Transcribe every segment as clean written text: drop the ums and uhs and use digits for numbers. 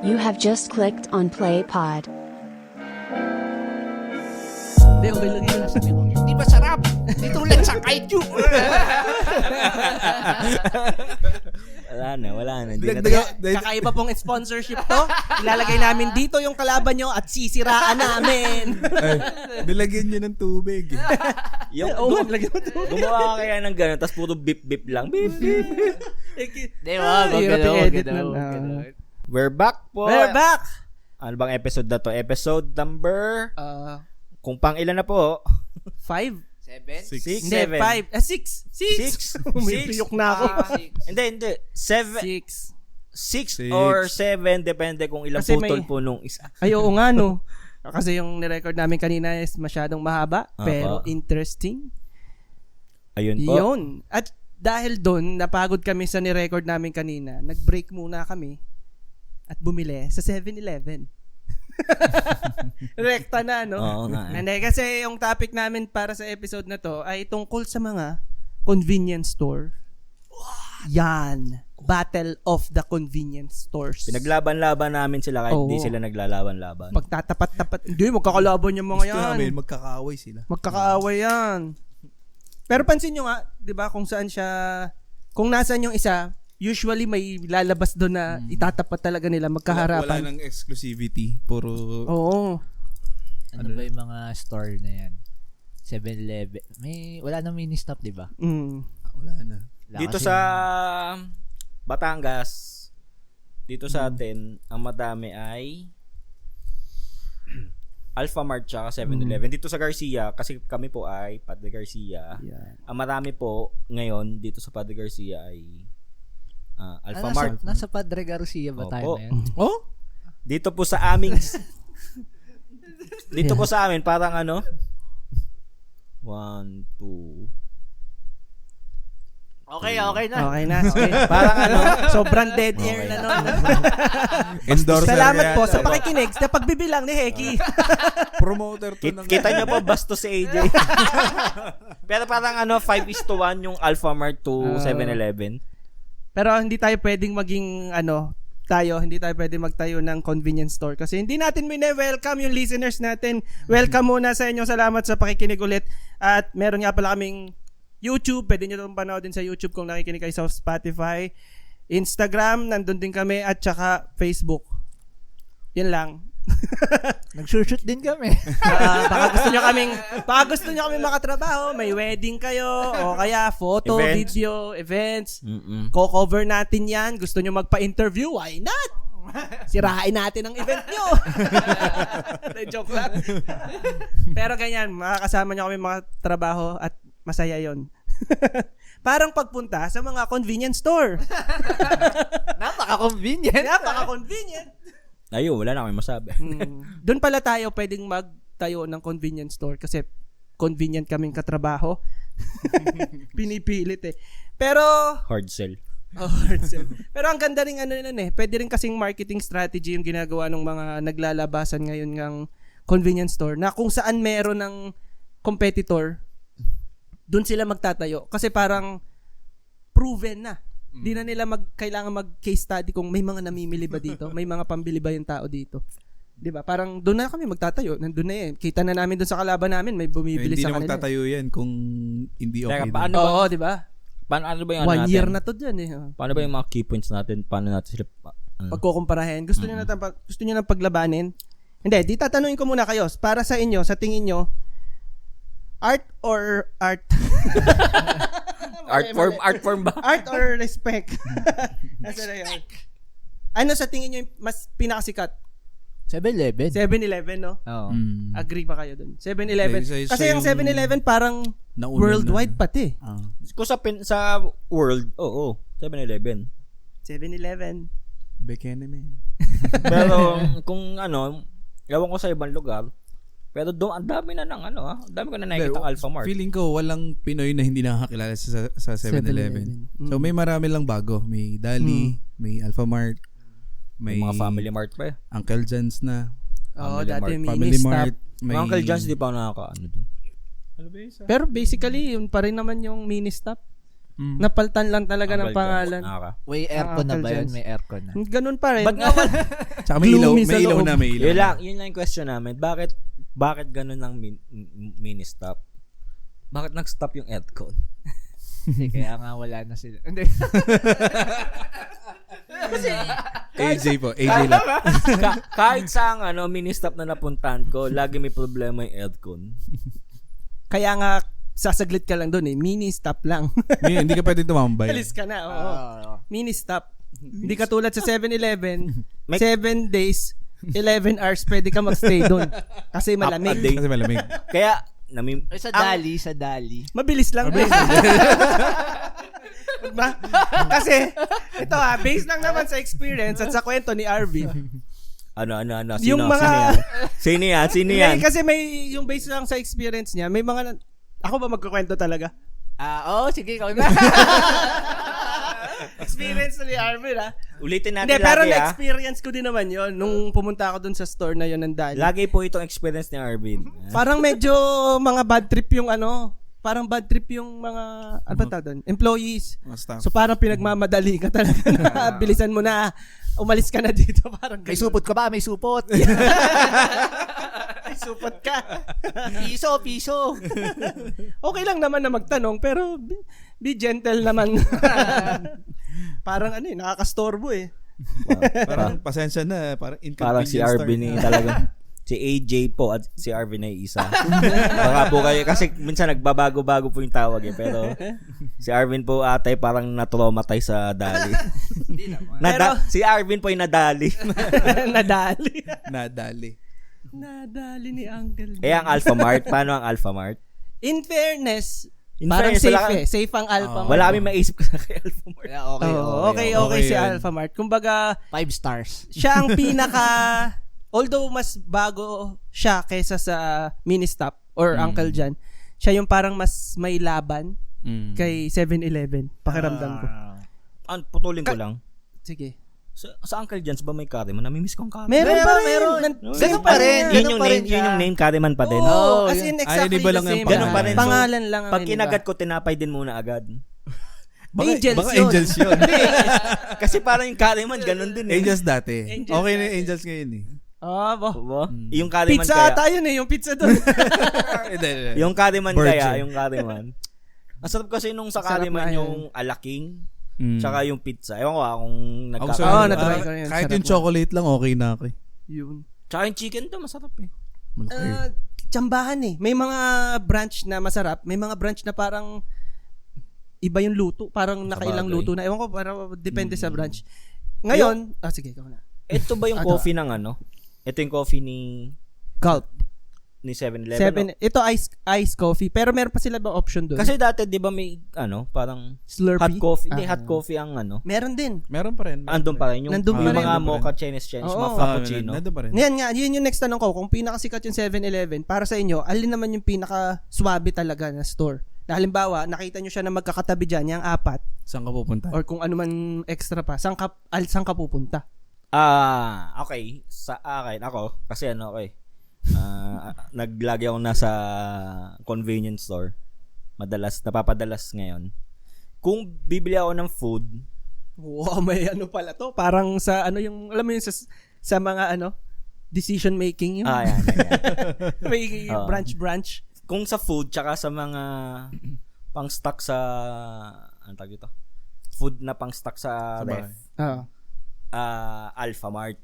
You have just clicked on Play Pod. Hindi, okay lang yun. Sabi ko, Di ba sarap? Dito ulit sa kaiju. Wala na. kakaiba pong sponsorship to. Ilalagay namin dito yung kalaban nyo at sisiraan namin. Nilagyan niyo ng tubig. Yung Lagyan mo to. gumawa ka kaya ng gano'n, tapos puro bip-bip lang. Bip-bip. Di ba? I-edit na. We're back po. We're back! Ano bang episode na to? Episode number... 5? kung pang ilan na po? 7? 6, Hindi, 7. 5. 6. Umipiyok na ako. Hindi. 7. 6. 6 or 7, depende kung ilang Kasi putol may- po nung isa. Ay, oo nga, no. Kasi yung nirecord namin kanina is masyadong mahaba, pero interesting. Ayun po. Yun. At dahil doon, napagod kami sa nirecord namin kanina, nag-break muna kami at bumili sa 7-Eleven. Rekta na, no? Oo nga. Hindi, kasi yung topic namin para sa episode na to ay tungkol sa mga convenience store. Yan. Battle of the convenience stores. Pinaglaban-laban namin sila kahit hindi sila naglalaban-laban. Pagtatapat-tapat. Hindi, magkakalaban yung mga Gusto yan. namin, magkakaaway sila. Magkakaaway yan. Pero pansin nyo nga, di ba, kung saan siya, kung nasan yung isa, usually may lalabas doon na itatapat talaga nila Wala magkaharapan. nang exclusivity. Puro... Oo. Ano ba yung mga store na yan? 7-Eleven. Wala nang mini-stop, di ba? Wala na. Dito sa Batangas, dito sa atin, ang madami ay Alphamart tsaka 7-Eleven. Dito sa Garcia, kasi kami po ay Padre Garcia. Yan. Ang marami po ngayon dito sa Padre Garcia ay Alphamart. Nasa Padre Garcia ba tayo Opo. na yun? Oh? Dito po sa aming dito po sa amin parang 1, 2. Okay na. Okay na. Okay. Parang sobrang dead air na nun. Endorser Salamat yan. po sa pakikinig sa pagbibilang ni Heki. Promoter to ng... Kita nyo po bastos si AJ. Pero parang 5:1 yung Alphamart to 7-Eleven. Pero hindi tayo pwedeng maging hindi tayo pwedeng magtayo ng convenience store kasi hindi natin welcome yung listeners natin. Welcome muna sa inyo. Salamat sa pakikinig ulit. At meron nga pala kaming YouTube. Pwede nyo itong panoodin sa YouTube kung nakikinig kayo sa Spotify. Instagram, nandun din kami. At saka Facebook. Yan lang. Nag-shoot din kami. Baka gusto nyo kaming makatrabaho. May wedding kayo. O kaya photo, Events. video, events. Mm-mm. Co-cover natin yan. Gusto nyo magpa-interview? Why not? Sirain natin ang event nyo. Joke lang. Pero ganyan, makakasama nyo kami mga trabaho at masaya yon. Parang pagpunta sa mga convenience store. Napaka-convenient. Napaka-convenient. Ayun, wala na kami masabi. Doon pala tayo pwedeng magtayo ng convenience store kasi convenient kaming katrabaho. Pinipilit eh. Pero Hard sell. pero ang ganda rin pwede rin kasing marketing strategy yung ginagawa ng mga naglalabasan ngayon ng convenience store na kung saan meron ng competitor, doon sila magtatayo kasi parang proven na. Di na nila kailangan mag-case study kung may mga namimili ba dito, may mga pambili ba yung tao dito. 'Di ba? Parang doon na kami magtatayo. Nandun na 'yan. Kita na namin doon sa kalaban namin, may bumibili Hindi sa na kanila. magtatayo yan kung hindi okay. Teka, din. paano ba? Oo, 'di ba? Ano ba yung 1 natin? year na to diyan eh. Paano ba yung mga key points natin? Paano natin sila Pagkukumparahin. Gusto niyo na paglabanin? Hindi, di tatanungin ko muna kayo. Para sa inyo, sa tingin nyo, art or art? art form ba? Art or respect? Nasa na yun? Ano sa tingin nyo yung mas pinakasikat? 7-Eleven. 7-Eleven, no? Oo. Agree ba kayo dun? 7-Eleven. Isa Kasi yung 7-Eleven parang Nauna worldwide na. pati. Kung sa world, oo, 7-Eleven. 7-Eleven. Bekene, man. Pero kung ewan ko sa ibang lugar, pero doon ang dami na ang dami ko na nakikita ng Alphamart. Feeling ko walang Pinoy na hindi nakakilala sa 7-Eleven. So may marami lang bago. May Dali, may Alphamart, may May mga Family Mart pa eh. Uncle John's na, Oo, Family dati Mart. Family mini stop. Mart, may Uncle John's di pa ako nakakaano doon. Pero basically, yun pa rin naman yung mini stop. Napaltan lang talaga ng Uncle pangalan. John's. Okay. May aircon na Uncle ba yun? John's. May aircon na. Ganun pa rin. Ba't nga wala? Tsaka may ilaw, Gloomy sa may ilaw loob. na, may ilaw. Yun lang yung question namin. Bakit ganun ang mini stop? Bakit nag-stop yung aircon? Hindi, kaya nga wala na sila. Hindi. AJ po, AJ lang. Kahit sa mini stop na napuntahan ko, lagi may problema yung aircon. Kaya nga, sasaglit ka lang doon mini stop lang. Hindi ka pwede tumambay. Alis ka na, oo. Mini stop. Hindi ka tulad sa 7-Eleven, May- 7 days, 11 hours pwede ka magstay doon. Kasi Up a malamig. day. Kasi malamig. Kaya, Sa Dali. Mabilis lang. Diba? Kasi, ito based lang naman sa experience at sa kwento ni RV. Ano? Yung mga- Sino yan? Hindi, kasi may, yung based lang sa experience niya, may mga, ako ba magkukwento talaga? Sige, ikaw na. Experience ni Arvin, ha? Ulitin natin Hindi, pero lagi, na-experience ko din naman yon nung pumunta ako dun sa store na yon ng Dali. Lagi po itong experience ni Arvin. Parang medyo mga bad trip yung parang bad trip yung mga, ano ba tawag doon? Employees. Mga staff. So parang pinagmamadali ka talaga na bilisan mo na, umalis ka na dito. Parang May supot ka ba? May supot. Ay, supot ka. Piso. Okay lang naman na magtanong, pero be gentle naman. Parang nakakastorbo Parang pasensya na, parang Parang inconvenience si Arvin talaga. Si AJ po at si Arvin ay isa. Baka po kayo, kasi minsan nagbabago-bago po yung tawag pero si Arvin po atay parang na-traumatize sa Dali. Hindi naman. Si Arvin po ay nadali. Nadali. Nadali. Nadali ni Uncle. Ang Alphamart, paano ang Alphamart? In fairness, In parang fairness, safe Safe ang Alphamart. Wala kami maisip ko sa kay Alphamart. Okay si yun. Alphamart. Kumbaga, 5 stars. siya ang pinaka although mas bago siya kaysa sa Mini Stop or Uncle John, siya yung parang mas may laban kay 7-Eleven. Pakiramdam ko. Putulin ko lang. Sige. Sa Uncle John's ba may Kariman? Namimiss ko ang Kariman. Meron pa rin. meron. Ganun pa rin. Yun yung name Kariman pa din. Oo, as yun. in exactly iba the lang ang same. Ganun pa rin. Pangalan lang ang Pag iniba. kinagat ko, tinapay din muna agad. Angels baka yun. Angels yun. Kasi parang yung Kariman, ganun din Angels dati. Angels Okay na dati. yung Angels ngayon Bo. Yung Kariman Pizza kaya. tayo yung pizza doon. Yung Kariman Virgin. kaya, yung Kariman. Ang sarap kasi nung sa Sarap Kariman na yun. yung alaking, tsaka yung pizza. Ewan ko kung Ako Oo, sa na-try ko yun. kahit Sarap yung na. chocolate lang okay na ako. Yun. Tsaka yung chicken to, masarap eh. Malaki. Tsambahan May mga branch na masarap. May mga branch na parang iba yung luto. Parang nakailang Sabagay. luto na. Ewan ko, parang depende sa branch. Ngayon, sige, ikaw na. Ito ba yung coffee ng Ito yung coffee ni Gulp. 7-Eleven? Ito ice coffee. Pero meron pa sila ba option doon? Kasi dati, di ba may, parang Slurpee? hot coffee. Hindi, hot coffee ang Meron din. Meron pa rin. Andun pa rin. Yung Nandun pa rin. mga mocha Chinese, Oo. mga frappuccino. Nandun pa rin. Ngayon nga, yun yung next tanong ko. Kung pinakasikat yung 7-Eleven, para sa inyo, alin naman yung pinaka-swabe talaga na store? Na halimbawa, nakita nyo siya na magkakatabi dyan, yung apat, Saan ka pupunta? or kung ano man extra pa, saan ka pupunta? Okay. Sa akin, ako, kasi naglagi ako nasa convenience store. Napapadalas ngayon. Kung bibili ako ng food, Wow, may pala to. Parang sa yung, alam mo yun, sa mga decision making yun. yan. May Oo. branch. Kung sa food, tsaka sa mga pang-stock sa, ano tawag ito? Food na pang-stock sa ref. Alphamart.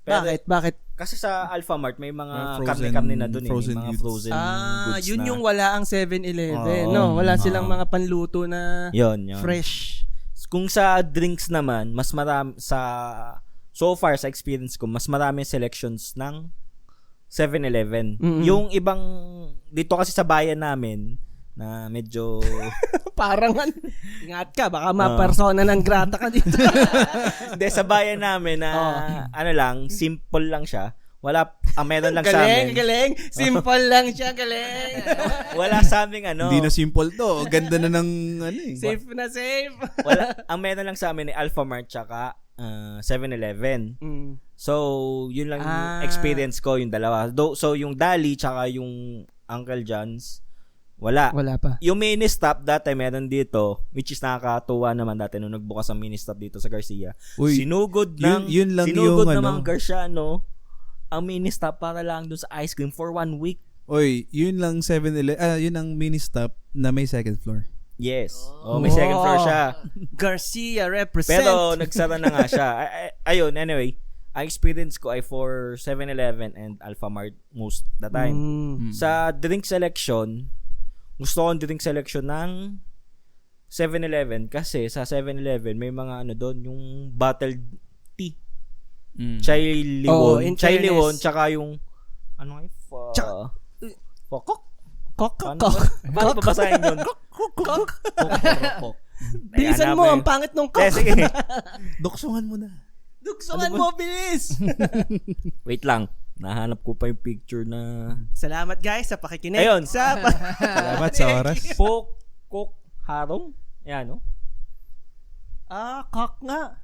Pero, Bakit? kasi sa Alphamart, may mga Frozen- karne-karne na dun frozen May mga goods. frozen goods Yun na. yung wala ang 7-Eleven. Oo. No, wala silang Oo. mga panluto na Yun. fresh. Kung sa drinks naman, mas marami so far sa experience ko, mas marami selections ng 7-Eleven. Mm-mm. Yung ibang dito kasi sa bayan namin na medyo Parang ingat ka, baka ma-persona ng grata ka dito. hindi sa bayan namin na lang, simple lang siya. Meron lang sa amin. Galing. Simple lang siya, galing. Wala sa amin Hindi na simple to. Ganda na ng Safe na safe. ang meron lang sa amin ni Alphamart tsaka 7-Eleven. So, yun lang yung experience ko, yung dalawa. So, yung Dali tsaka yung Uncle John's, Wala. Wala pa. Yung mini stop dati meron dito, which is nakakatuwa naman dati nung nagbukas ang mini stop dito sa Garcia. Uy, Sinugod yun lang sinugod yung ng ano. mga Garciano ang mini stop para lang dun sa ice cream for 1 week. Oy, yun lang 7-Eleven, yun ang mini stop na may second floor. Yes. May second floor siya. Garcia represent. Pero nagsara na nga siya. Ayun, anyway. Ang experience ko ay for 7-Eleven and Alphamart most the time. Sa drink selection, gusto ko ang drink selection ng 7-Eleven kasi sa 7-Eleven may mga ano doon, yung bottled tea. Chai limon. in Chai fairness. limon, tsaka yung ano nga yun? Kokok? Paano babasahin yun? Kokok. Bilisan mo, ang pangit nung kok. Sige. Duksungan mo na. Duksungan mo, bilis! Wait lang. Nahanap ko pa yung picture na Salamat guys sa pakikinig. Ayun. Salamat sa oras. Pokok Harom. Yan, no? Kok nga.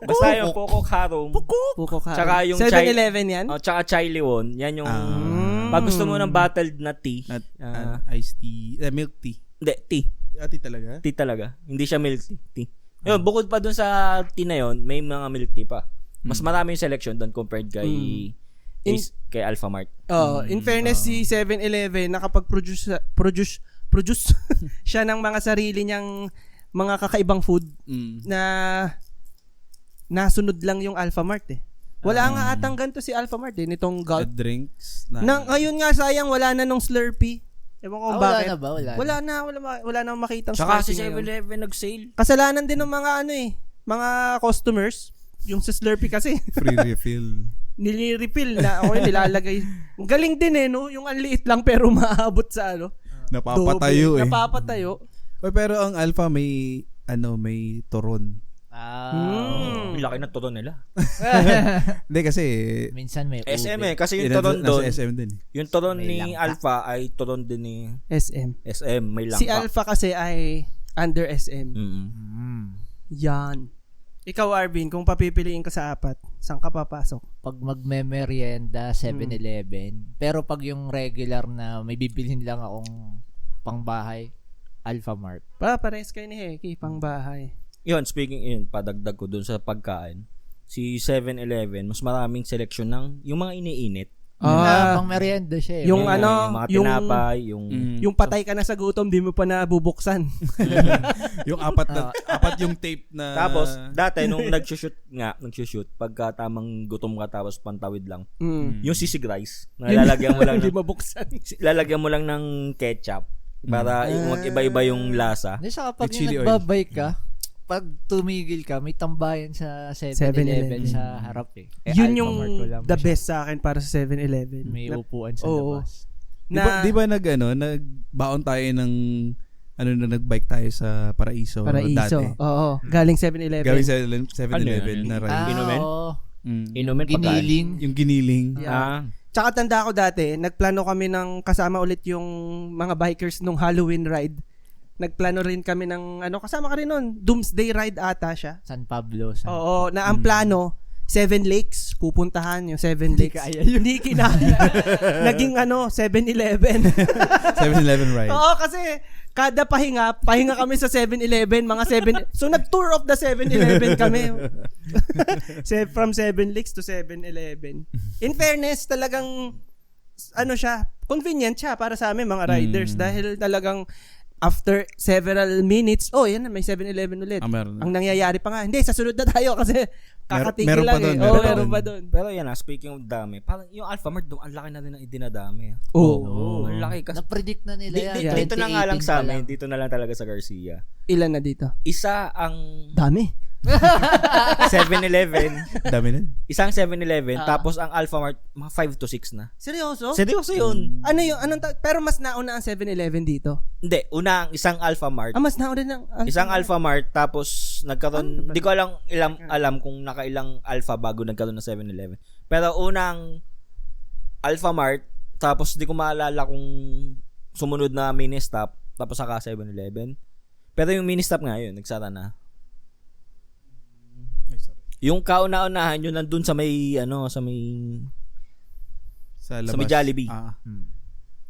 Basta yung Pokok Harom. Puko ka. Tsaka yung 7-Eleven yan? Tsaka Chai Liwon. Yan yung pag gusto mo ng bottled na tea. At iced tea, milk tea. Hindi, tea. Tea talaga? Tea talaga. Hindi siya milk tea. Tea. Yun, bukod pa dun sa tea na yun, may mga milk tea pa. Mas marami yung selection doon compared kay kay Alphamart. In fairness, si 7-Eleven nakapag-produce siya ng mga sarili niyang mga kakaibang food na nasunod lang yung Alphamart eh. Wala nga atang ganito si Alphamart eh, nitong At Gulp. drinks. Ngayon nga sayang wala na nung Slurpee. Ewan ko wala bakit. na ba? Wala na makitang Tsaka si Slurpee ngayon. 7-Eleven nag-sale. Kasalanan din ng mga mga customers. Yung sa Slurpee kasi. Free refill. Nilirefill na ako nilalagay. Ang galing din eh, no? Yung ang liit lang pero maabot sa Napapatayo doble. eh. Napapatayo. Oy, pero ang Alpha may may turon. Ang laki na turon nila. Hindi kasi Minsan may SM ube. kasi yung turon doon. nasa SM din. Yung turon May ni langka. Alpha ay turon din ni SM. SM. May langka. Si Alpha kasi ay under SM. Yan. Ikaw, Arvin, kung papipiliin ka sa apat, saan ka papasok? Pag magme-merienda, 7-Eleven. Pero pag yung regular na may bibilhin lang akong pangbahay, Alphamart. Pares kayo ni Heki, pang bahay. Yun, padagdag ko dun sa pagkain. Si 7-Eleven, mas maraming selection ng yung mga iniinit. Pang merienda siya eh. Yung May- ano, mga yung- tinapay, yung Yung patay ka na sa gutom, di mo pa nabubuksan. Yung apat yung tape na tapos dati nung nagsushoot pagka tamang gutom ka tapos pantawid lang. Yung sisig rice, lalagyan mo lang Hindi ng, mabuksan. lalagyan mo lang ng ketchup para mag-iba-iba yung lasa. Hindi, saka pag With chili yung oil. nagbabay ka, pag tumigil ka, may tambayan sa 7-Eleven sa harap eh. Yun yung Alphamart ko lang the siya. best sa akin para sa 7-Eleven. May upuan sa Oo. labas. Na, Di ba nagbaon tayo ng nagbike tayo sa Paraiso, Paraiso. dati. Oo. Galing 7-Eleven. Gawin sa 7-Eleven Ano na yun? ride. Inumin? Oo. Inumin pagkain. Giniling. Yung giniling. Yeah. Tsaka tanda ko dati, nagplano kami ng kasama ulit yung mga bikers nung Halloween ride. Nagplano rin kami ng kasama ka rin nun. Doomsday ride ata siya. San Pablo. Oo, na ang plano, 7 Lakes, pupuntahan yung 7 Lakes. Hindi kinaya. Naging 7-Eleven. 7-Eleven ride. Oo, kasi kada pahinga kami sa 7-Eleven, mga 7. So nag-tour of the 7-Eleven kami. From 7 Lakes to 7-Eleven. In fairness, talagang siya, convenient siya para sa amin mga riders dahil talagang after several minutes, yan na, may 7-Eleven ulit. Meron na. Ang nangyayari pa nga, hindi, sa sunod na tayo kasi kakatigil meron lang pa dun, eh. meron Meron pa doon. Pero yan speaking of dami, parang yung Alphamart doon, ang laki na rin ang idinadami. Oo. Ang laki kasi. Na-predict na nila yan. Dito na nga lang 2018 sa pa amin, lang. dito na lang talaga sa Garcia. Ilan na dito? Isa ang Dami. 7-Eleven, Dami na. isang 7-Eleven, tapos ang Alphamart, mga 5 to 6 na. Seryoso? Seryoso yun. Ano yung, pero mas nauna ang 7-Eleven dito. Hindi, una ang isang Alphamart. Mas nauna ng Isang Alphamart, tapos nagkaroon, hindi ko alam kung nakailang Alpha bago nagkaroon ng 7-Eleven. Pero unang Alphamart, tapos di ko maalala kung sumunod na mini stop, tapos saka 7-Eleven. Pero yung mini stop nga yun, nagsara na. Yung kauna-unahan yun nandun sa may Sa may Jollibee.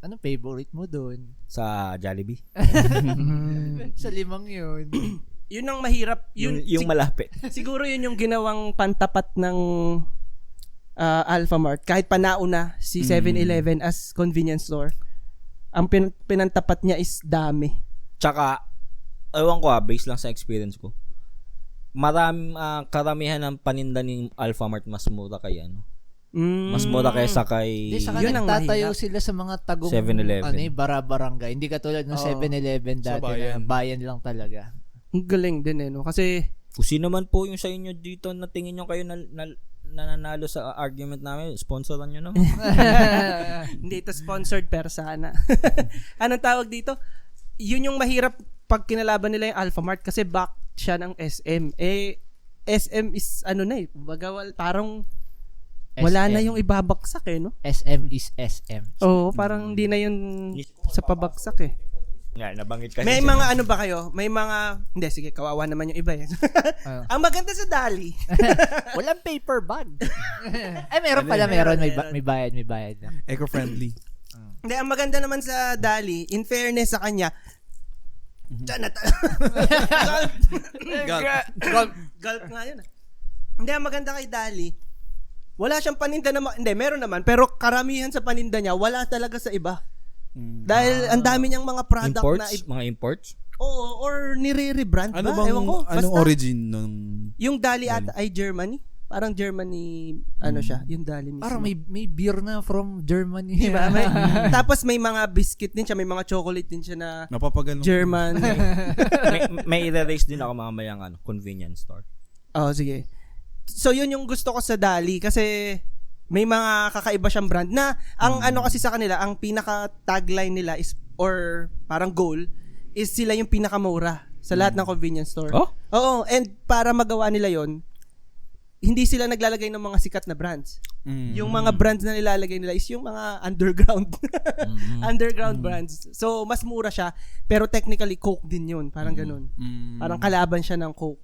Ano favorite mo doon? Sa Jollibee. Sa 5 yun. Yun ang mahirap. Yung malapit. Siguro yun yung ginawang pantapat ng Alphamart. Kahit panauna si 7-Eleven as convenience store. Ang pinantapat niya is dami. Tsaka, ewan ko based lang sa experience ko. Karamihan ng paninda ng Alphamart mas mura kay ano. Mas mura kaysa kay Hindi, saka Yun ang nagtatayo mahirap. sila sa mga tagong 7-Eleven. bara-barangay. Hindi katulad ng 7-Eleven Sa dati bayan. na bayan lang talaga. Ang galing din no? Kasi, Kung sino man po yung sa inyo dito na tingin nyo kayo nananalo sa argument namin, sponsoran nyo naman. hindi ito sponsored per sana. Anong tawag dito? Yun yung mahirap pag kinalaban nila yung Alphamart kasi back siya ng SM. SM is kumbaga parang wala na yung ibabaksak no? SM is SM. Oo, parang hindi na yun sa pabaksak Nga, nabanggit kasi May siya. mga ano ba kayo? May mga, hindi, sige, kawawa naman yung iba Ang maganda sa Dali. Walang paper bag. Meron pala, meron. May bayad lang. Eco-friendly. Hindi, ang maganda naman sa Dali, in fairness sa kanya, Gulp nga yun. Hindi, ang maganda kay Dali, wala siyang paninda na, hindi, meron naman, pero karamihan sa paninda niya, wala talaga sa iba. Dahil ang dami niyang mga product Imports? Mga imports? Oo, or nire-rebrand Ano ba? bang, Ewan ko. anong Basta, origin nung... yung Dali ata ay Germany. Parang Germany, siya, yung Dali mismo. Parang may beer na from Germany. Diba? Tapos may mga biscuit din siya, may mga chocolate din siya na Napapaganong... German. may i-raise din ako mamayang convenience store. Oh, sige. So, yun yung gusto ko sa Dali kasi may mga kakaiba siyang brand na ang ano kasi sa kanila, ang pinaka tagline nila is or parang goal is sila yung pinakamura sa lahat ng convenience store. Oh? Oo, and para magawa nila yon, hindi sila naglalagay ng mga sikat na brands. Yung mga brands na nilalagay nila is yung mga underground underground brands. So, mas mura siya, pero technically Coke din yun. Parang ganun. Parang kalaban siya ng Coke.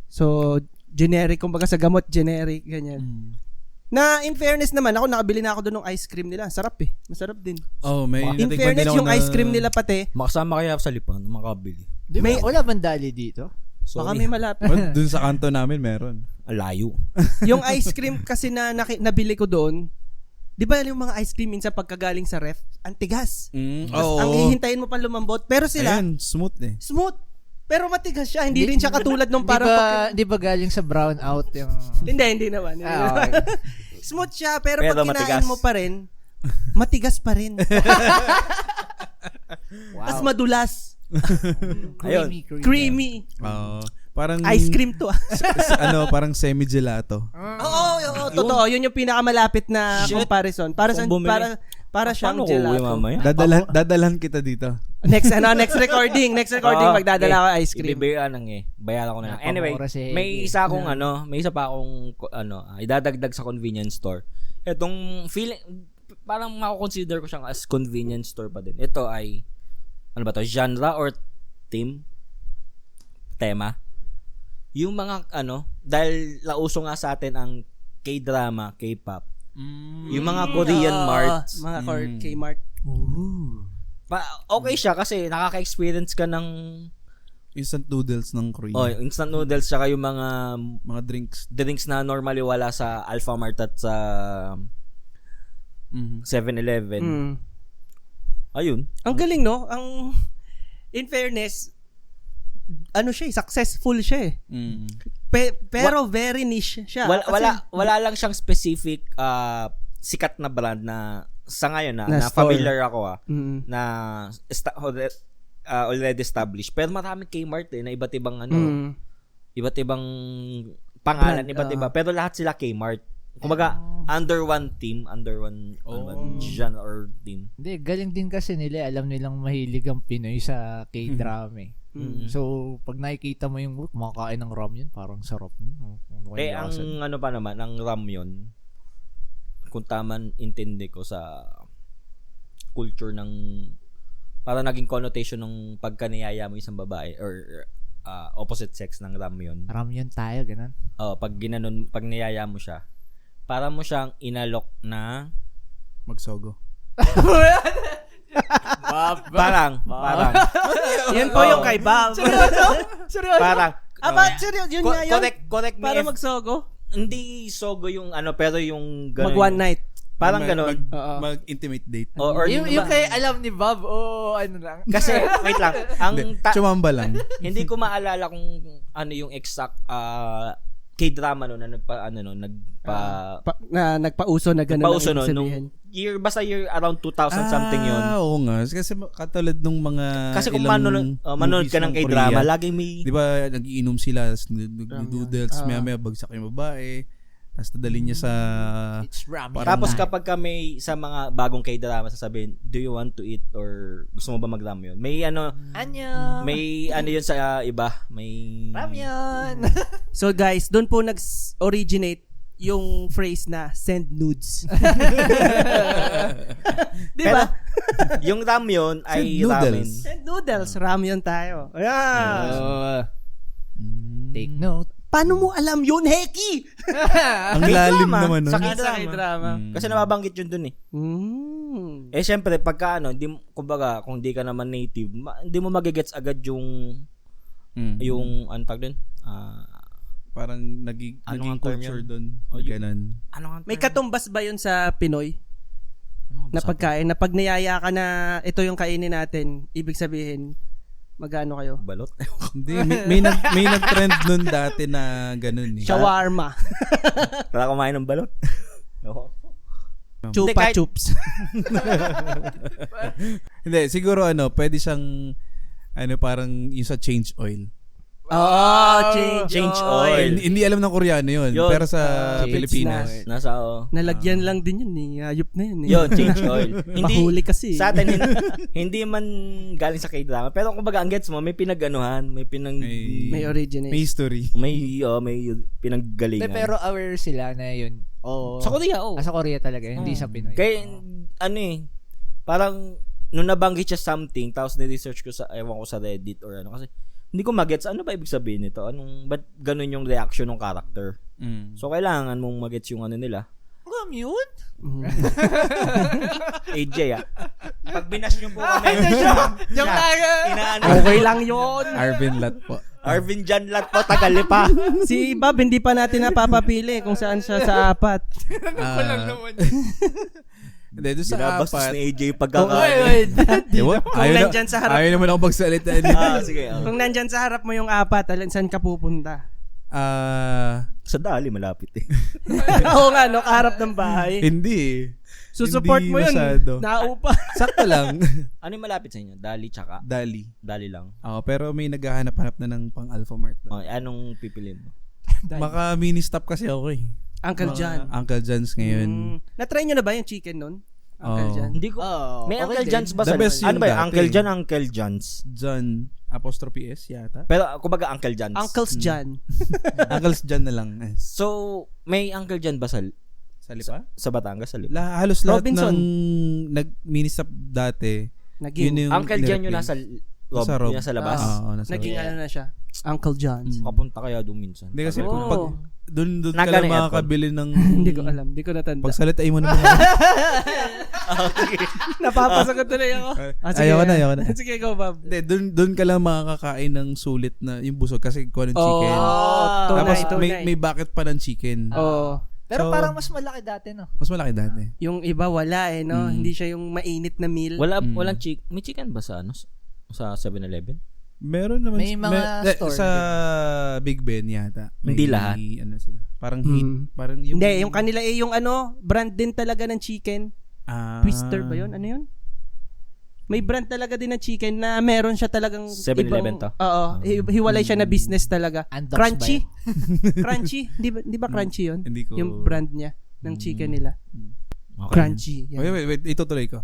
So, generic, kumbaga sa gamot, generic, ganyan. Na in fairness naman, ako nakabili na ako doon ng ice cream nila. Sarap Masarap din. Oh, may... In natikman fairness, din ako yung ice cream nila pati, Makasama kaya sa lipan, makabili. Di ba? Wala bang Dali dito? baka Sorry. may malapit. Well, dun sa kanto namin meron. Layo. Yung ice cream kasi na nabili ko doon, di ba yung mga ice cream minsan pagkagaling sa ref, ang tigas. Oo. Ang hihintayin mo pa lumambot. Pero sila, Ayan, smooth smooth. Pero matigas siya. Hindi rin siya katulad nung parang Di ba galing sa brown out yung... Hindi naman. okay. Smooth siya, pero Pero pag kinain matigas. mo pa rin, matigas pa rin. Tapos madulas. Ayun. Creamy. Parang... Ice cream to. parang semi-gelato. Oo, totoo. Yun yung pinakamalapit na Shit. comparison. Kung bumili. Para siyang Paano ko uwi gelato. mamaya? Dadalhan kita dito. Next recording magdadala ako ice cream. Ibibigyan bayaran ko na lang. Anyway, Napamura si may Hege. isa akong may isa pa akong idadagdag sa convenience store. Etong feeling parang mako-consider ko siyang as convenience store pa din. Ito ay ano ba to? Genre or tema. Yung mga dahil lauso nga sa atin ang K-drama, K-pop. Yung mga Korean marts. Mga Kmart. Okay siya kasi nakaka-experience ka ng Instant noodles ng Korea. instant noodles tsaka yung mga Mga drinks. na normally wala sa Alphamart at sa 7-Eleven. Ayun. Ang galing, no? In fairness, successful siya pero very niche siya. Wala lang siyang specific sikat na brand na sa ngayon na store. familiar ako na already established. Pero maraming Kmart na iba't ibang iba't ibang pangalan, iba't iba. Pero lahat sila Kmart. Kumbaga, under one genre or team. Hindi, galing din kasi nila. Alam nilang mahilig ang Pinoy sa K-drama So, pag nakikita mo yung kumakain ng ramyun, parang sarap. Ang pa naman, ang ramyun, kung taman intindi ko sa culture ng para naging connotation ng pagkaniyaya mo isang babae or opposite sex ng ramyun. Ramyun tayo, ganun. Pag niyaya mo siya, para mo siyang inalok na Magsogo. Parang. Yan po yung kay Bob. Seryoso? Parang. Seryoso, yun nga yun. Correct me Para if, magsogo. hindi sogo yung pero yung Mag ganun. one night. Parang ganun. Mag-intimate date. Or Yung kay alam ni Bob, ano lang. kasi, wait lang. Chumamba lang. Hindi ko maalala kung ano yung exact K-drama no na Nagpauso na gano'n pauso ang no, ibig nung sabihin. basta year around 2000 something yun. Oo nga. Kasi katulad nung mga Kasi kung ilang manonood ka ng movies K-drama, Korea, laging may di ba, nagiinom sila, nag-noodles, maya bagsak yung babae, tapos dadalhin niya sa... It's ramen. Tapos kapag ka may sa mga bagong K-drama sasabihin, do you want to eat or gusto mo ba mag-ramyun? May Anyo. may yun sa iba. May Ramyun. So guys, doon po nag-originate yung phrase na send nudes. Di Pero, ba? yung ramyun ay Send noodles. ramen. Send noodles, ramyun tayo. Ayan. Take note. Paano mo alam yun, Heki? Ang lalim K-drama. naman. No? Sa Sa K-drama. K-drama. Kasi nababanggit yun dun eh. Eh syempre pagka kumbaga kung di ka naman native, hindi mo magigets agad yung yung tawag din? Parang naging ang term culture yun? doon. Ganun. May katumbas ba yun sa Pinoy? Na pagkain, na pag niyaya ka na ito yung kainin natin, ibig sabihin, magano kayo? balot. Hindi, may nag-trend nun dati na ganun eh. Shawarma. Tara kumain ng balot. Oo. Chupa Hindi, kahit- chups. Hindi, siguro pwede siyang parang yung sa change oil. Change oil. Hindi alam ng Koreano yun. Yun. Pero sa Change Pilipinas. Nasa Nalagyan lang din yun eh. Ayop na yun eh. Yun, change oil. Mahuli kasi. Sa atin, hindi man galing sa K-drama. Pero kumbaga, ang gets mo, may pinag-anuhan, may May originate. May history. may pinanggalingan. Pero aware sila na yun. Oo. Sa Korea, Sa Korea talaga, hindi sa Pinoy. Kaya, parang, nung nabanggit siya something, tapos ni-research ko ewan ko sa Reddit or kasi, hindi ko magets ano ba ibig sabihin nito? Ba't ganun yung reaction ng character? So, kailangan mong magets yung nila. Ramyun? AJ, Pag binash nyo po kami, Joke lang. Okay lang yun. Arvin Lat po. Arvin Janlat po, tagal pa. Si Bob, hindi pa natin napapapili kung saan siya sa apat. Hindi, doon sa Binabastos apat. ni AJ pagkakain. Kung nandyan sa harap. Ayaw naman ako magsalita. Sige. Kung nandyan sa harap mo yung apat, saan ka pupunta? Sa Dali, malapit eh. Oo nga, no, kaharap ng bahay. Hindi. Susupport Hindi mo yun. masyado. Naupa. Sakto lang. Ano yung malapit sa inyo? Dali tsaka? Dali. Dali lang. Pero may naghahanap-hanap na ng pang Alpha Mart. Anong pipiliin mo? Maka mini stop kasi ako eh. Uncle John. Uncle John's ngayon. Na-try nyo na ba yung chicken nun? Uncle John? Hindi ko. May okay Uncle din. John's ba The sa best ano yun ba yun? dati. Uncle John, Uncle John's. John apostrophe S yata. Pero kumbaga Uncle John's. Uncle's John. Uncle's John na lang. So, may Uncle John ba sa Lipa? sa Batangas sa Lipa? Halos lahat Robinson. ng nag-mini stop dati. Naging, Uncle John yung nasa Nasa Rob. nasa labas. Oo, nasa naging Rob. ano na siya. Uncle John's. Kapunta kaya doon minsan. Hindi kasi Oo. pag doon ka Nagkano lang yung makakabili ng Hindi ko alam. Hindi ko natanda. pagsalitain mo naman. Napapasagot tuloy ako. Ayoko na. Sige, go, Bob. Hindi, doon ka lang makakakain ng sulit na yung busog kasi kuha ng chicken. Tapos may bucket pa ng chicken. Oo. Pero So, parang mas malaki dati, no? Mas malaki dati. Yung iba wala eh, no? Hindi siya yung mainit na meal. Walang may chicken ba sa sa 7-Eleven? Meron naman May mga store. sa Big Ben yata. Hindi lahat. Ano sila? Parang heat. Parang yung Hindi, yung kanila yung brand din talaga ng chicken. Twister ba yun? Ano yun? May brand talaga din ng chicken na meron siya talagang 7-Eleven to? Oo, hiwalay siya na business talaga. Undocs Crunchy. Crunchy. Di ba crunchy yun? Hindi ko... Yung brand niya ng chicken nila. Okay. Crunchy. Yan. Wait, itutuloy ko.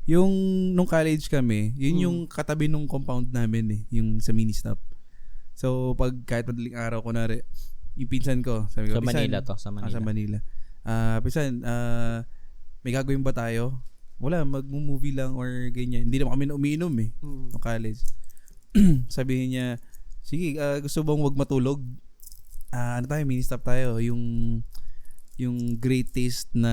Yung nung college kami, yun yung katabi nung compound namin eh, yung sa mini stop. So pag kahit madaling araw kunwari, yung pinsan ko, sabi ko, Sa Manila to, sa Manila. Sa Manila. Pinsan, may gagawin ba tayo? Wala, mag-movie lang or ganyan. Hindi naman kami umiinom eh, nung college. Sabihin niya, sige, gusto bang wag matulog? Ano tayo, mini stop tayo, yung yung great taste na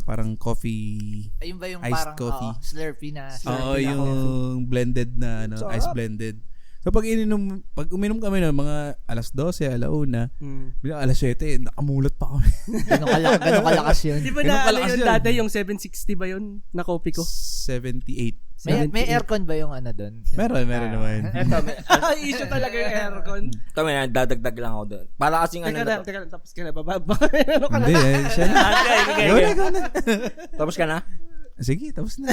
parang coffee. Ayun ba yung Iced parang coffee. Slurpee na Oo, Slurpee na yung coffee. blended na ice blended. So pag uminom kami ng mga alas 12, alauna, bilang alas 7, nakamulat pa kami. Ganun kalakas yun. Di ba Ganun na kalakas yun yun. dati yung 760 ba yun na kopi ko? 78. May aircon ba yung ano doon? Meron naman. Eto, Issue talaga yung aircon. kami na, dadagdag lang ako doon. Para kasing ano na to. Teka lang, tapos ka na, bababa. Ano ka na? Hindi, siya na. Go na. Tapos ka na? Sige, tapos na.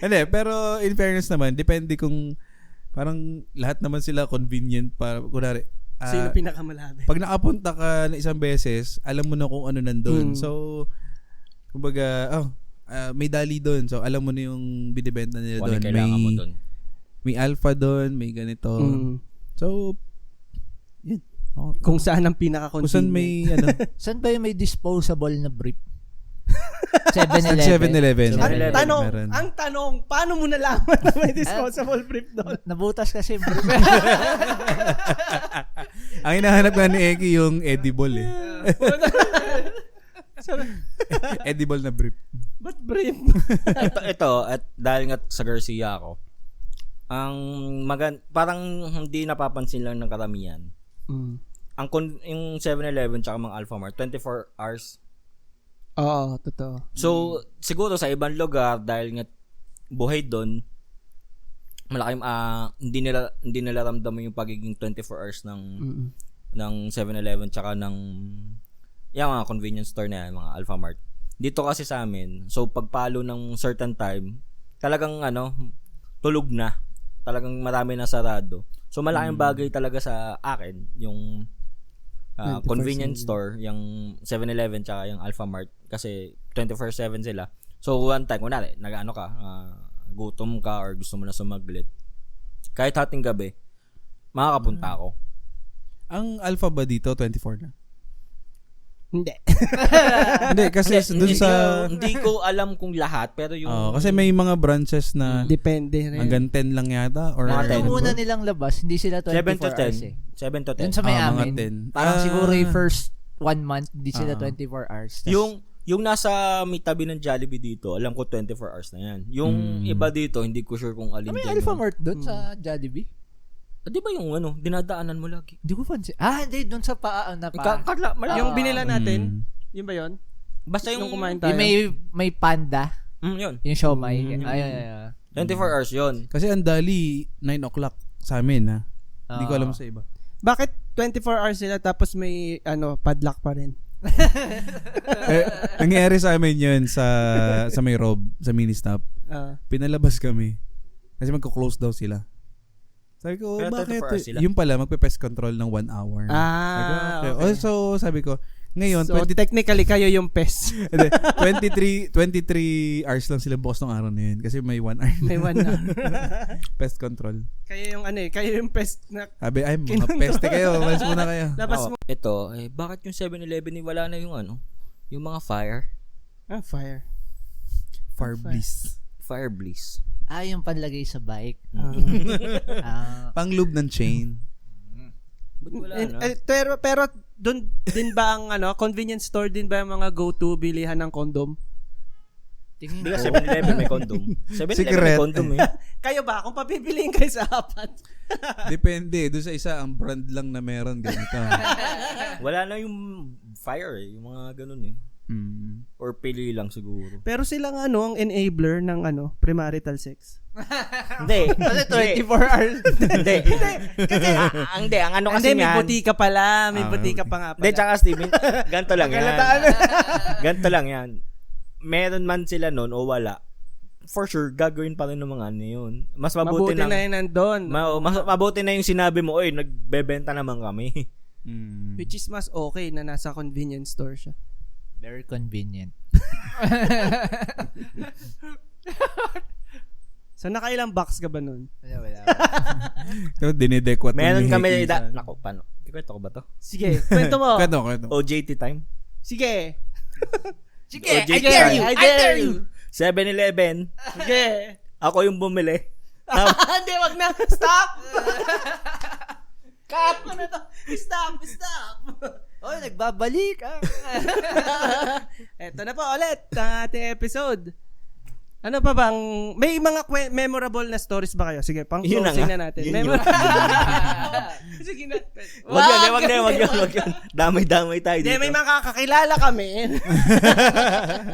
Hindi, pero in fairness naman, depende kung parang lahat naman sila convenient para, kunwari, Sino pinakamalami? pag nakapunta ka na isang beses, alam mo na kung ano nandun. So, kumbaga, may dali doon. So, alam mo na yung binibenta nila Kung ano doon. yung kailangan mo doon. May alpha doon, may ganito. So, yun. Kung saan ang Kung pinaka-convenient. saan may, ano, Saan ba yung may disposable na brief? sa 7-Eleven. Ang tanong, paano mo nalaman na may disposable brief doon? Nabutas kasi yung brief. Ang hinahanap nga ni Eki yung edible eh. Edible na brief. Ba't brief? ito, at dahil nga sa Garcia ako, parang hindi napapansin lang ng karamihan. Yung 7-Eleven tsaka mga Alphamart, 24 hours. Oo, totoo. So, siguro sa ibang lugar, dahil nga buhay doon, malaking, hindi nila ramdaman yung pagiging 24 hours ng 7-Eleven tsaka ng yung mga convenience store na yan, mga Alphamart. Dito kasi sa amin, so pagpalo ng certain time, talagang tulog na. Talagang marami na sarado. So malaking bagay talaga sa akin yung convenience store, yung 7-Eleven tsaka yung Alphamart kasi 24/7 sila. So one time, kunwari, gutom ka or gusto mo na sumaglit, kahit hating gabi, makakapunta ako. Ang alpha ba dito, 24 na? Hindi. Hindi, kasi dun sa... Hindi ko alam kung lahat, pero yung... kasi may mga branches na Depende rin. hanggang 10 lang yata. Or Ano 10. muna nilang labas, hindi sila 24 7 to 10. hours eh. 7 to 10. Yun sa may mga amin. 10. Parang siguro yung first 1 month, hindi sila 24 hours. Tas, Yung nasa may tabi ng Jollibee dito, alam ko 24 hours na yan. Yung iba dito, hindi ko sure kung alin may dyan. Alphamart doon sa Jollibee? Di ba yung dinadaanan mo lagi? Hindi ko pansin. Hindi, doon sa Yung binila natin, yun ba yun? Basta yung kumain tayo. Yung may panda, yun. yung siomay. Ay. 24 hours yun. Kasi ang dali, 9 o'clock sa amin ha. Hindi ko alam sa iba. Bakit 24 hours sila tapos may padlock pa rin? Nangyari sa amin yun sa may Rob, sa mini stop. Pinalabas kami. Kasi magko-close daw sila. Sabi ko, Kaya bakit? 24 hours sila? Yung pala, magpe-pest control ng 1 hour. Okay. Oh, so, sabi ko, ngayon, So, technically, kayo yung pest. 23 hours lang sila bukas ng araw na yun. Kasi may 1 hour. May one na. Pest control. Kayo yung pest na Sabi, ay, mga peste kayo. Malis muna kayo. labas mo. Ito, bakit yung 7-Eleven wala na yung yung mga fire? Fire. Fire bliss. Fire bliss. Yung panlagay sa bike. Pang-lube ng chain. Ba't wala na? Pero doon din ba ang convenience store din ba yung mga go-to bilihan ng condom? Tingin Di ko. ka 7-Eleven may condom. 7-Eleven Secret. may condom eh. Kayo ba? Kung papibiliin kayo sa apat. Depende. Doon sa isa, ang brand lang na meron ganito. Wala na yung fire eh. Yung mga ganun eh. Or pili lang siguro. Pero sila nga ang enabler ng premarital sex. Hindi. Kasi 24 hours. Hindi. Hindi. Ang kasi Hindi, may yan. butika pala. May butika pa nga pala. Hindi, tsaka Steven, ganito lang yan. Ganito lang yan. Meron man sila nun o wala, for sure, gagawin pa rin ng mga yun. Mas mabuti na yun nandun. mas mabuti na yung sinabi mo, oy, nagbebenta naman kami. Which is mas okay na nasa convenience store siya. Very convenient. So, nakailang box ka ba nun? Wala. Pero dinidekwat. Meron kami, nako, paano? Ikwento ko ba to? Sige, kwento mo. Kwento. OJT time? Sige. Sige, OJT I dare you. time. I dare you. 7-Eleven. Sige. Ako yung bumili. Hindi, wag na. Stop! Cut mo na to. Stop. Oh, nagbabalik. Eto na po ulit ang ating episode. Ano pa bang, may mga memorable na stories ba kayo? Sige, Yun na pang-closing nga. na natin. Yun yun. Sige na. Wag yan. Damay-damay tayo Hindi, dito. may mga kakilala kami.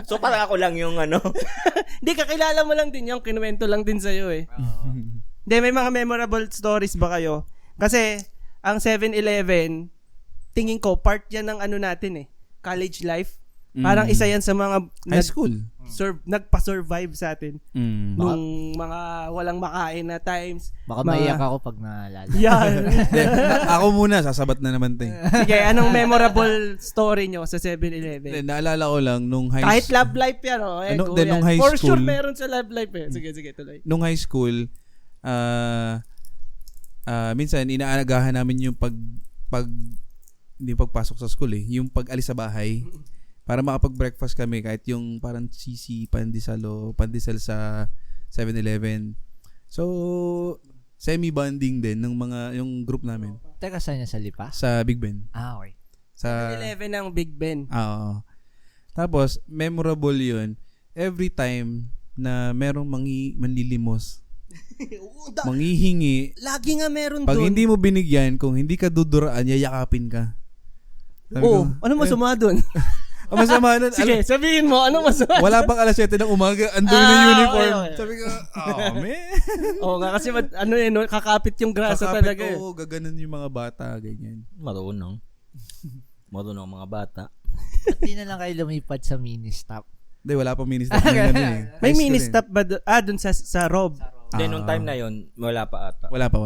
So parang ako lang yung ano. Hindi, kakilala mo lang din yung kinuwento lang din sa'yo eh. Hindi, may mga memorable stories ba kayo? Kasi, ang 7-Eleven, tingin ko, part yan ng ano natin eh. College life. Parang isa yan sa mga High school. nagpa-survive sa atin. Mm. Nung mga walang makain na times. Baka maiyak ako pag naalala. Yan. Ako muna, sasabat na naman tayo. Sige, anong memorable story nyo sa 7-Eleven? Naalala ko lang, nung high Kahit love life yan, oh. Ano, go then yan. nung high For sure, school- meron sa love life eh. Sige, tuloy. nung high school, minsan inaanagahan namin yung hindi pagpasok sa school eh, yung pag-alis sa bahay para makapag-breakfast kami kahit yung parang sisi, pandesal o pandesal sa 7-Eleven. So, semi-bonding din ng mga yung group namin Teka, saan niya sa Lipa? sa Big Ben. Ah, okay. Sa 7-Eleven ng Big Ben. Oo. Tapos memorable 'yun every time na merong manlilimos, manghihingi. Lagi nga meron Pag doon. hindi mo binigyan, kung hindi ka duduraan, yayakapin ka. Sabi Oo, ko, ano masama doon? Ang masama nun, Sige, sabihin mo, ano masama? wala pang alas 7 ng umaga, andun na yung uniform. okay. Sabi ko, man. Oo nga, kasi ano eh, no, kakapit yung grasa Kakapit talaga eh. ko, gaganon yung mga bata, ganyan. Marunong mga bata. Ba't di na lang kayo lumipat sa mini-stop? Hindi, wala pang mini-stop na ganun eh. May High school mini eh. stop ba doon? Doon sa Rob. Then nung time na yon wala pa ata. Wala pa.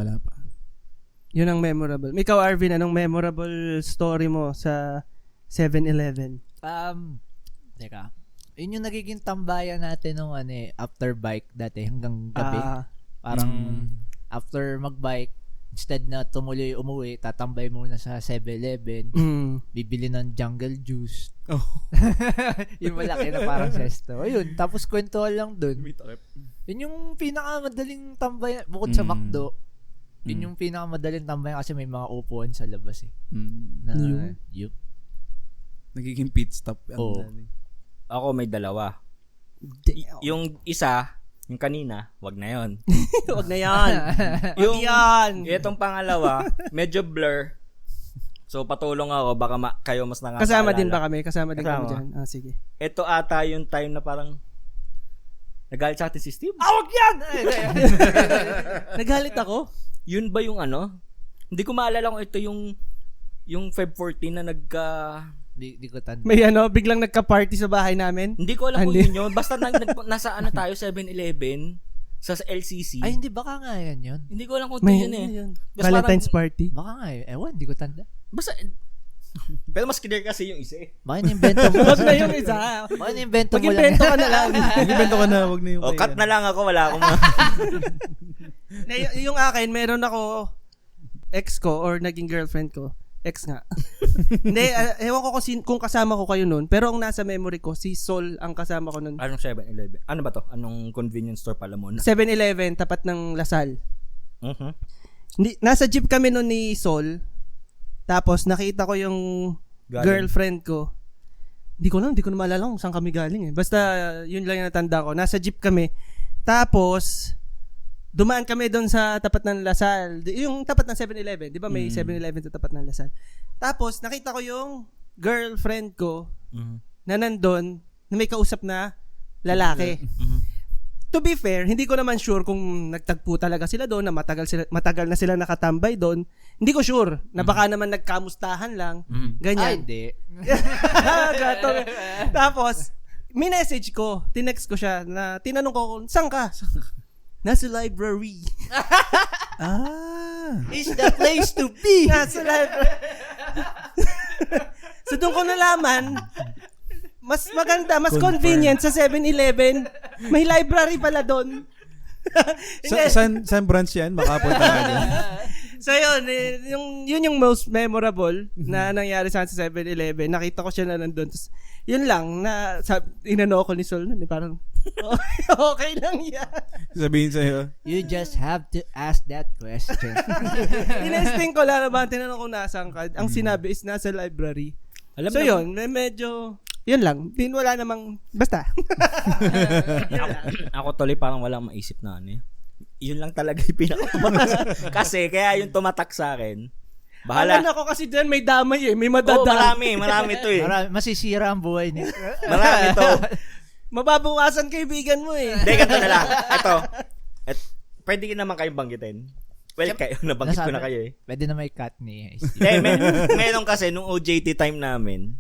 Yun ang memorable. Ikaw, Arvin, anong memorable story mo sa 7-Eleven? Teka. Yun yung nagiging tambayan natin nung after bike dati hanggang gabi. Parang after magbike, instead na tumuloy umuwi, tatambay muna sa 7-Eleven, bibili ng jungle juice. Oh. Yung malaki na parang sesto. Ayun, tapos kwentuhan lang dun. Yun yung pinakamadaling tambayan, bukod sa McDo, yun yung pinakamadaling tambayan kasi may mga upuan sa labas eh. Na, yup. Nagiging pit stop. Oo. Ako may dalawa. Yung isa, yung kanina, wag na yon. Huwag na yan. Yung yan. itong pangalawa, medyo blur. So patulong ako, baka kayo mas nakakaalala. Kasama din ba kami? Kasama din kami Kasama. dyan. Sige. Ito ata yung time na parang nagalit sa atin si Steve. Awag yan! Nagalit ako? Yun ba yung ano? Hindi ko maalala kung ito yung Feb 14 na Di ko tanda. May biglang nagka-party sa bahay namin. Hindi ko alam kung Hindi. yun yun. Basta nasa tayo, 7-Eleven, sa LCC. Ay, hindi, baka nga yan yun. Hindi ko alam kung ito May yun eh. yun. Basta Valentine's parang- party. Baka nga eh. Ewan, di ko tanda. Basta, pero mas clear kasi yung isa eh. Baka in-invento mo. Huwag na yung isa. Baka in-invento mo lang. Mag-invento ka na lang. Nag-invento ka na, wag na yung O, cut na lang ako, wala akong Yung akin, meron ako ex ko or naging girlfriend ko. Ex nga. Hindi, ewan ko kung kasama ko kayo noon. Pero ang nasa memory ko, si Sol ang kasama ko noon. Anong 7-Eleven? Ano ba to? Anong convenience store pala muna? 7-Eleven, tapat ng Lasal. Uh-huh. Nasa jeep kami noon ni Sol. Tapos nakita ko yung girlfriend ko. Hindi ko na maalala kung saan kami galing eh. Basta yun lang yung natanda ko. Nasa jeep kami. Tapos dumaan kami doon sa tapat ng Lasal. Yung tapat ng 7-Eleven. Di ba may 7-Eleven sa tapat ng Lasal? Tapos nakita ko yung girlfriend ko na nandun na may kausap na lalaki. To be fair, hindi ko naman sure kung nagtagpo talaga sila doon na matagal na sila nakatambay doon. Hindi ko sure na baka naman nagkamustahan lang. Ay, Ganyan. hindi. Gato. Tapos, minessage ko, tinext ko siya na tinanong ko kung saan ka? Nasa library. It's the place to be. Nasa library. So doon ko nalaman, mas maganda, mas convenient sa 7-Eleven. May library pala doon. Saan branch yan? Makapunta ka dyan. So yun, yun yung most memorable na nangyari sa 7-Eleven. Nakita ko siya na nandun. Tapos, yun lang, inano ko ni Sol nun. Parang, okay lang yan. Sabihin sa'yo, You just have to ask that question. Inesting ko lang na ba, tinanong ko nasaan ka. Ang sinabi is nasa library. Alam So mo, yun, medyo, yun lang. Wala namang, basta. ako tuloy parang walang maisip na ano eh. Yun lang talaga yung pinaka-tumatak. Kasi, kaya yung tumatak sa akin, bahala. Alam ako kasi dyan may damay may madadaan. Oo, marami to eh. Masisira ang buhay niya. Marami to. Mababawasan kaibigan mo Hindi, ganito na lang. Ito. Pwede naman kayong banggitin. Well, nabanggit ko na kayo eh. Pwede na may cut ni Steve. Hindi, meron kasi nung OJT time namin.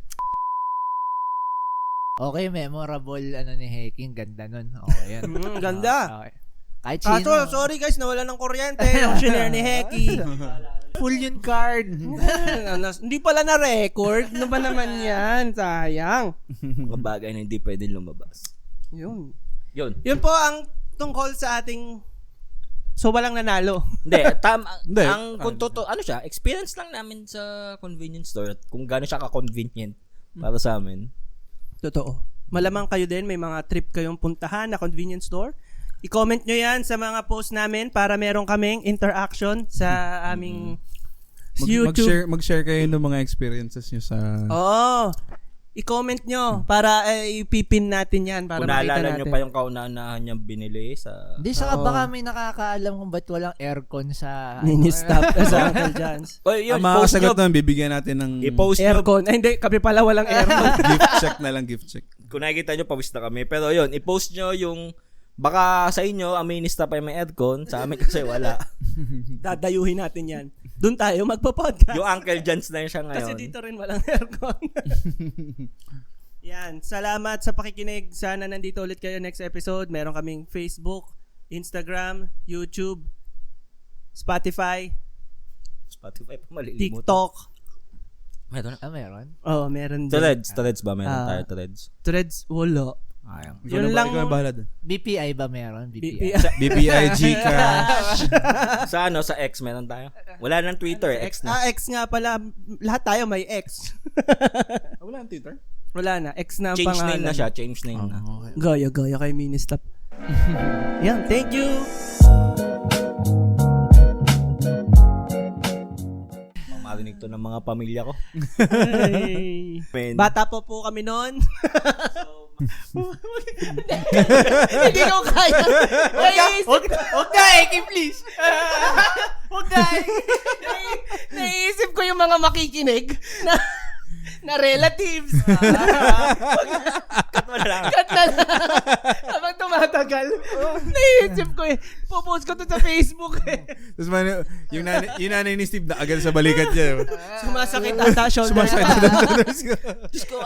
Okay, memorable ni Heking. Ganda nun. Okay, yan. Ganda. Okay. Kahit sino. Kaso, sorry guys, nawala ng kuryente. Yung shinare ni Heki. Full yung card. Hindi pala na-record. Ano ba naman yan? Sayang. Mga bagay na hindi pwede lumabas. Yun. Yun. Yun po ang tungkol sa ating walang nanalo. Hindi, Hindi. kung ano siya, experience lang namin sa convenience store at kung gaano siya ka-convenient para sa amin. Totoo. Malamang kayo din, may mga trip kayong puntahan na convenience store. I-comment nyo yan sa mga post namin para meron kaming interaction sa aming YouTube. Mag-share kayo ng mga experiences nyo sa... Oo. I-comment nyo para ipipin natin yan para Kung makita naalala natin. nyo pa yung kaunahan niyang binili sa... Hindi, saka baka may nakakaalam kung ba't walang aircon sa... Mini-stop sa Uncle John's. O, yun, Ang mga post kasagot nyo. nun, bibigyan natin ng I-post nyo. Aircon. Ay, hindi. Kami pala walang aircon. gift check na lang, gift check. Kung nakikita nyo, pawis na kami. Pero yun, i-post nyo yung... Baka sa inyo, ang minista pa yung may aircon. Sa amin kasi wala. Dadayuhin natin yan. Doon tayo magpo-podcast. Yung Uncle John's na yun siya ngayon. Kasi dito rin walang aircon. Yan. Salamat sa pakikinig. Sana nandito ulit kayo next episode. Meron kaming Facebook, Instagram, YouTube, Spotify, Pa malilimutan. TikTok. Meron na. Meron? Oh, meron din. Threads ba? Meron tayo threads. Threads, wala. Ayang. Yun lang. Ikaw na bahala dun. BPI ba meron? BPI. BPI, Gcash. Sa X meron tayo. Wala nang Twitter, X na. X nga pala. Lahat tayo may X. Wala ang Twitter? Wala na. X na ang Change pangalan. name na siya, change name na. Okay. Gaya kay Ministop. Yan. Thank you. Marinig to ng mga pamilya ko. Ay. Men. Bata po kami noon. Hindi ko kaya. Huwag na, Eki, please. Huwag na. Naiisip ko yung mga makikinig na relatives. Cut mo na lang. Cut na lang. Habang tumatagal. Naiisip ko popost ko to sa Facebook Tapos yung nanay ni Steve na agad sa balikat niya. Sumasakit ata shoulder. Sumasakit. Diyos ko.